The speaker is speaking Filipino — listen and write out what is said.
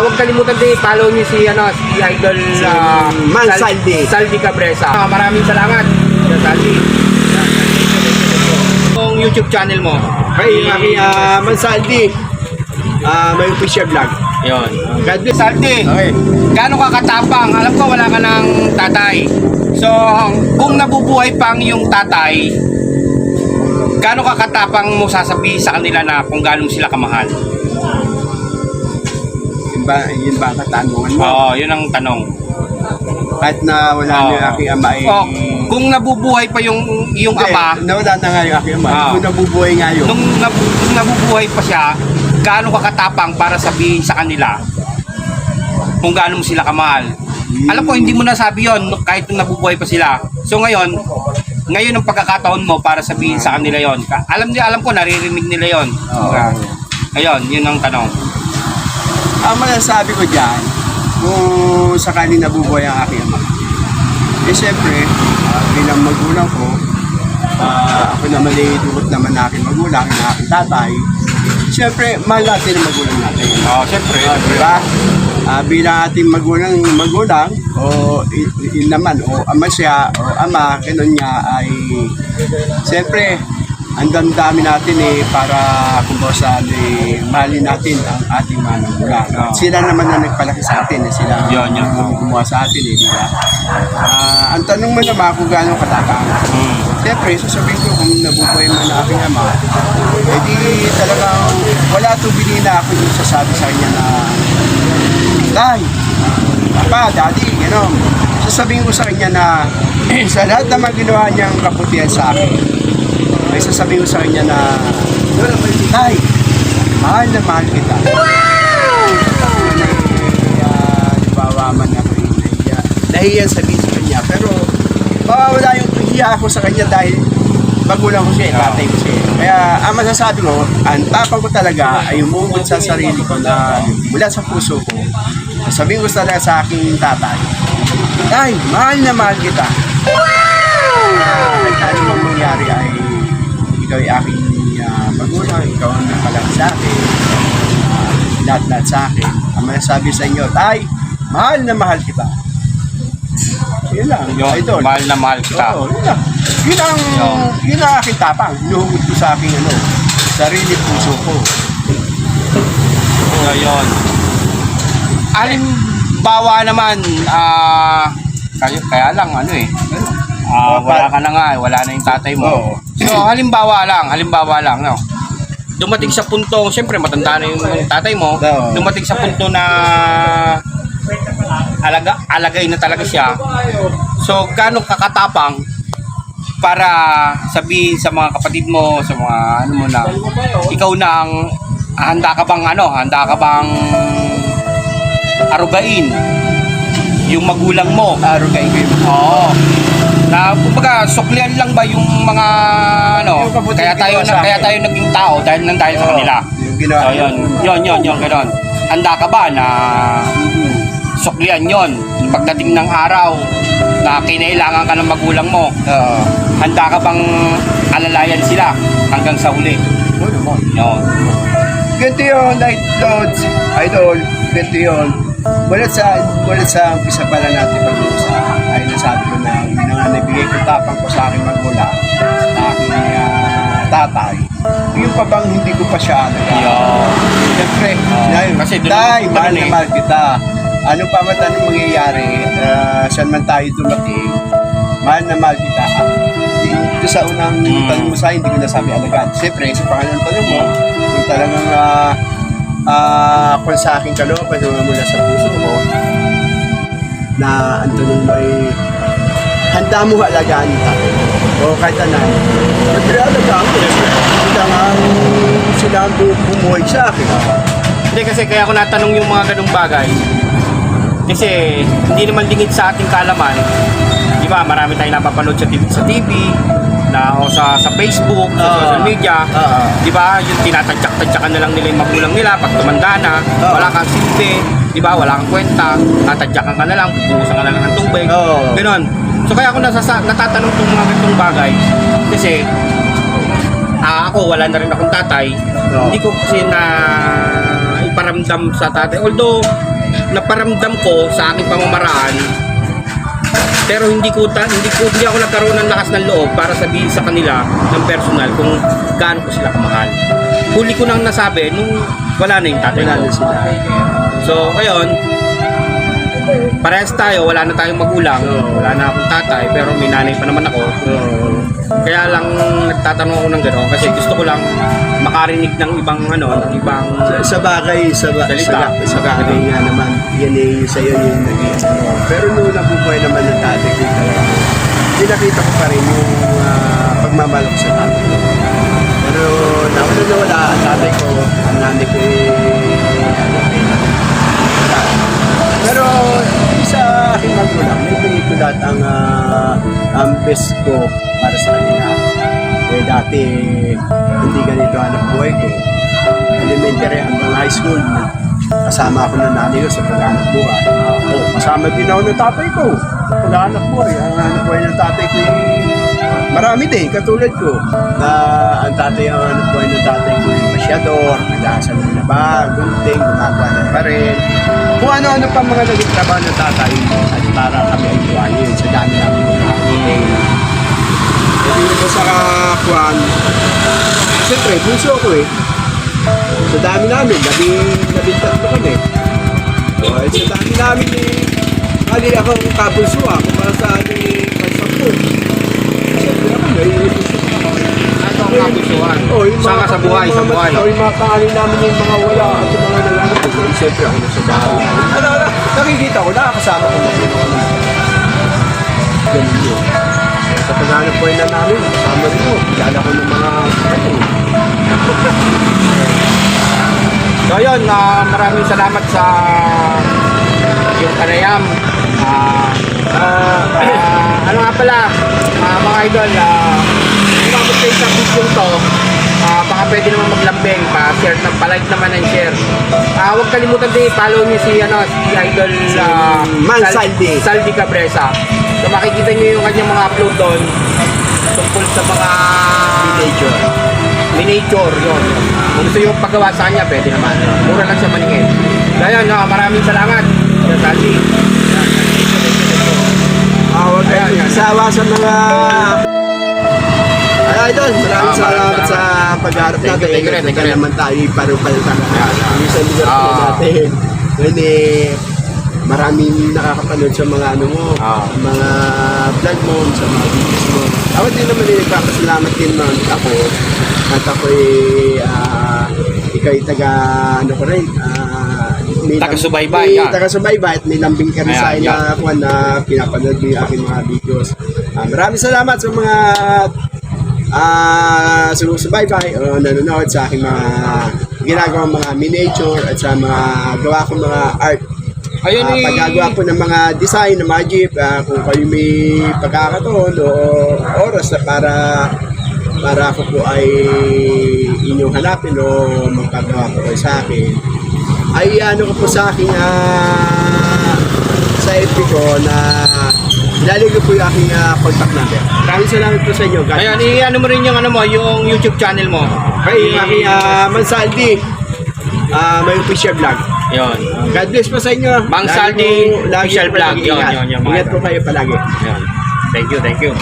Huwag kalimutan din i-follow niyo si Idol Saldi Cabresa. Maraming salamat, Saldi. Yung YouTube channel mo. Kay Saldi. May official vlog. Yun. God bless, Saldi. Okay. Gaano ka katapang? Alam ko wala ka ng tatay. So, kung nabubuhay pang yung tatay, gaano ka katapang mo sasabihin sa kanila na kung gaano sila kamahal? Yun ba katanungan mo? Oo, yun ang tanong. Kahit na wala na yung aking ama kung nabubuhay pa yung ama, nawala na nga yung aking ama. Kung nabubuhay nga yun. Nung nabubuhay pa siya, gaano ka katapang para sabihin sa kanila kung gaano mo sila kamahal? Alam ko hindi mo nasabi yon kahit nung nabubuhay pa sila. So ngayon ang pagkakataon mo para sabihin sa kanila yon. Alam ko naririnig nila yon. Ayun, yun ang tanong. Ang masasabi ko dyan, kung sakali nabubuhay ang aking ama, siyempre, bilang magulang ko, ako naman ay dukot naman na aking magulang, na aking tatay, siyempre, mahal natin ang magulang natin. Siyempre. Diba? Bilang ating magulang, o naman, o ama siya, o ama, ganun niya, ay, siyempre, ang damdamin natin para kumbaga mahalin natin ang ating mga magulang. Sila naman na nagpalaki sa atin, sila gumawa sa atin, diba? Ang tanong mo naman kung gaano katapang. Siyempre, sasabihin ko kung nabubuhay man na aking ama, di talagang wala tubili na ako yung sasabi sa kanya na Tay, Papa, Daddy, gano'n. Sasabihin ko sa kanya na sa lahat na ginawa niyang kaputihan sa akin, ay sasabihin ko sa kanya na Tay, mahal na mahal kita. Nabawa man ako nahiya sabihin sa kanya, pero mawawala yung hiya ako sa kanya dahil magulang ko siya, tatay ko siya. Kaya ang masasabi ko, ang tapang ko talaga ay umubod sa sarili ko na mula sa puso ko. Sabihin ko talaga sa aking tatay, Tay, mahal na mahal kita. Kahit ano mang mangyari ay ikaw ay aking magulang, ikaw ang nakalaki sa akin, lahat-lahat sa akin. Ang masasabi sa inyo, Tay, mahal na mahal kita. Yun lang, idol. Mahal na mahal kita. Oo, yun lang. Yun ang aking tapang. Inuhugod ko sa aking sarili puso ko. So, yun. Halimbawa naman, kaya lang, wala ka na nga, wala na yung tatay mo. So, halimbawa lang, no? Dumating sa punto, siyempre matanda na yung tatay mo, dumating sa punto na alagay na talaga siya. So, gaano kakatapang para sabihin sa mga kapatid mo, sa mga na, ikaw na ang handa ka bang arugain yung magulang mo. Arugain ko yun. Oo. Na kumbaga suklian lang ba yung mga kaya tayo naging tao dahil sa kanila. So, yun ganoon. Handa ka ba na suklian yon pagdating ng araw na kinailangan ka ng magulang mo? Handa ka bang alalayan sila hanggang sa huli? Oo naman. Yun. Ganito yun, idol. Ganito yun. Mulat sa umpisa pala natin pag-uusap, ay nasabi ko na nabigay ko tapang ko sa aking magulang, sa aking tatay. Yung pa bang hindi ko pa siya siyempre, Tay, mahal na mahal kita. Ano pa man anong mangyayari, saan man tayo dumating, mahal na mahal kita. Dito sa unang tanong mo sa hindi ko nasabi agad. Siyempre, sa pangalan tanong mo, kung talagang kung sa aking kalooban mula sa puso ko, na ang tanong mo ay handa mo halagaan kita. O kahit anay, siyempre halagaan ko. Sila ang bumuhay sa akin. Hindi kasi kaya ako natanong yung mga ganung bagay. Kasi hindi naman lingid sa ating kaalaman. Di ba? Marami tayong napapanood sa TV o sa Facebook, sa social media. Di ba? Yung tinatadyak-tadyakan na lang nila yung magulang nila pag tumanda na. Wala kang silbi. Di ba? Wala kang kwenta. Tatadyakan ka na lang. Bubuhusan ka na lang ng tubig. Ganon. So kaya ako natatanong itong mga ganitong bagay. Kasi ako, wala na rin akong tatay. Hindi ko kasi paramdam sa tatay. Although, naparamdam ko sa aking pamamaraan, pero hindi ako nagkaroon ng lakas ng loob para sabihin sa kanila ng personal kung gaano ko sila kamahal. Huli ko nang nasabi nung wala na yung tatay ko. So, ngayon, parehas tayo, wala na tayong magulang, wala na akong tatay, pero may nanay pa naman ako. Kaya lang nagtatanong ako ng gano'n kasi gusto ko lang makarinig ng ibang Sa bagay, sa bagay nga naman, yan eh, sa'yo yung naging pero nung nabubuhay naman ng tatay ko talaga, pinakita ko pa rin yung pagmamalak sa tatay ko. Pero nauna na wala ang tatay ko, ang nanay ko pero sa aking magulang, may pinit ko lahat ang best ko para sa kanila. Eh dati, hindi ganito hanap buhay ko. Elementary hanggang high school, kasama ako ng nanay ko sa paghanap buhay. Kasama din ako ng tatay ko sa paghanap buhay. Ang hanap buhay ng tatay ko marami din, katulad ko. Na ang hanap buhay ng tatay ko yung masyador, nag-aasal ng labag, gunting, gumagawa ng parel. Kung ano-ano pa mga naging trabaho ng tatay at para kami ay buhayin sa dami namin mga gunting. Hindi ko sa kakuan. Siyempre, bunso ko eh. Sa dami namin, labing tatlo kami. So, sa dami namin eh, ali ako ang kabunso ako para sa ating pansampo. Siyempre ako, may bunso ko. Ano ang kapusuhan? Sa buhay. Yung mga kaali namin yung mga wala at yung mga nalanap ko. Siyempre ako nasa bahay. Nakikita ko, nakakasama ko na sino ko na. Ganun yun. Sa paghanap buhay na namin, kasama rin ko. Kilala ko ng mga So yun, maraming salamat sa yung panayam. Ano nga pala, mga idol, umabot kayo sa video to, baka pwede naman maglambing, pa-share, pa-like naman and share. Huwag kalimutan din, follow niyo si idol Man Saldi. Saldi Cabresa. So makikita niyo yung kanyang mga upload doon tungkol sa mga miniature yun. Kung gusto yung paggawa sa kanya, pwede naman. Mura lang siya maningin. Kaya maraming salamat. Saldi. Huwag kayo isawa sa mga idol, maraming salamat sa pag-harap natin. Thank you rin. Naman tayo paru-palita sa lugar po natin. Ngayon maraming nakakapanood sa mga mga vlog mo, sa mga videos mo. Ako din naman nagpapasalamat din naman ako. At ako'y ikaw taga ko rin, taga-subaybay at may lambing ka rin sa akin na pinapanood mo yung aking mga videos. Maraming salamat sa mga sumusubaybay o nanonood sa aking mga ginagawang mga miniature at sa mga gawa kong mga art. Paggagawa po ng mga design ng mga jeep, kung kayo may pagkakataon o oras na para ako po ay inyong hanapin o magpagawa po kayo sa akin, ay ko po sa aking sa FB ko na ilalagay po yung aking contact number. Maraming salamat po sa inyo. Ayan, i-ano mo rin yung YouTube channel mo. Okay, yung aking Man Saldi, may official vlog. Yun. God bless po sa inyo. Mang Saldi official vlog. Yun. Ingat po kayo palagi. Yun. Thank you.